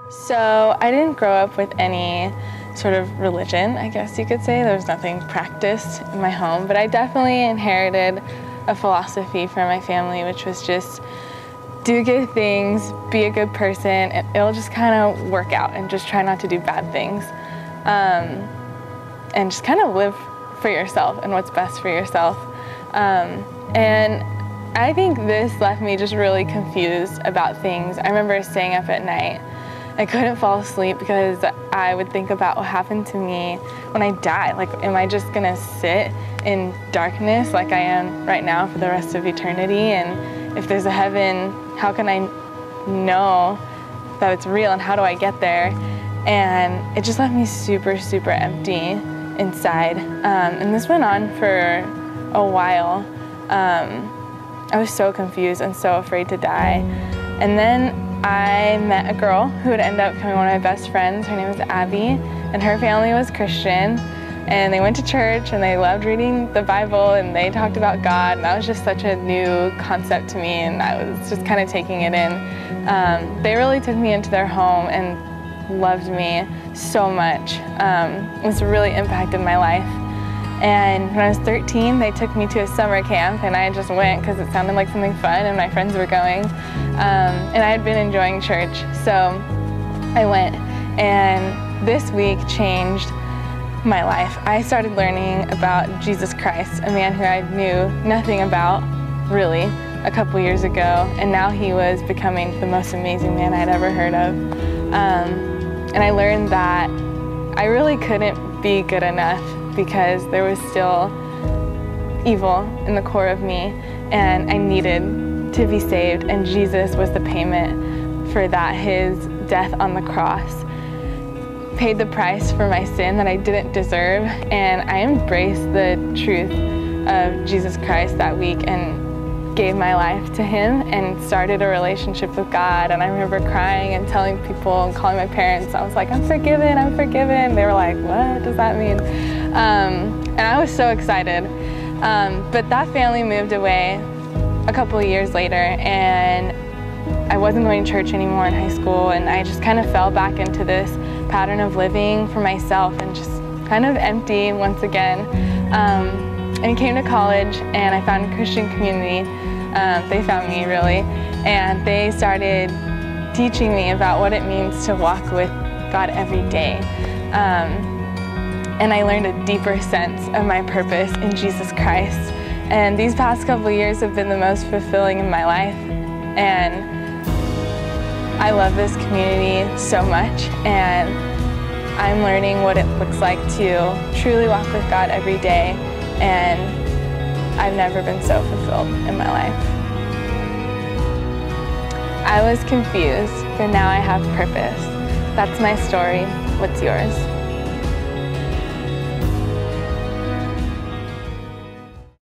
So I didn't grow up with any sort of religion, I guess you could say. There was nothing practiced in my home, but I definitely inherited a philosophy from my family, which was just do good things, be a good person, and it'll just kind of work out, and just try not to do bad things. And just kind of live for yourself and what's best for yourself. And I think this left me just really confused about things. I remember staying up at night. I couldn't fall asleep because I would think about what happened to me when I die. Like, am I just gonna sit in darkness like I am right now for the rest of eternity? And if there's a heaven, how can I know that it's real, and how do I get there? And it just left me super, super empty inside. And this went on for a while. I was so confused and so afraid to die. And then I met a girl who would end up becoming one of my best friends. Her name was Abby, and her family was Christian. And they went to church, and they loved reading the Bible, and they talked about God, and that was just such a new concept to me, and I was just kind of taking it in. They really took me into their home and loved me so much. It's really impacted my life. And when I was 13, they took me to a summer camp, and I just went because it sounded like something fun and my friends were going. And I had been enjoying church, so I went. And this week changed my life. I started learning about Jesus Christ, a man who I knew nothing about, really, a couple years ago. And now he was becoming the most amazing man I'd ever heard of. And I learned that I really couldn't be good enough, because there was still evil in the core of me, and I needed to be saved, and Jesus was the payment for that. His death on the cross paid the price for my sin that I didn't deserve, and I embraced the truth of Jesus Christ that week and gave my life to him and started a relationship with God. And I remember crying and telling people and calling my parents. I was like, I'm forgiven, I'm forgiven. They were like, what does that mean? And I was so excited. But that family moved away a couple of years later, and I wasn't going to church anymore in high school, and I just kind of fell back into this pattern of living for myself and just kind of empty once again. And I came to college, and I found a Christian community. They found me, really, and they started teaching me about what it means to walk with God every day. And I learned a deeper sense of my purpose in Jesus Christ. And these past couple of years have been the most fulfilling in my life. And I love this community so much, and I'm learning what it looks like to truly walk with God every day. And I've never been so fulfilled in my life. I was confused, but now I have purpose. That's my story. What's yours?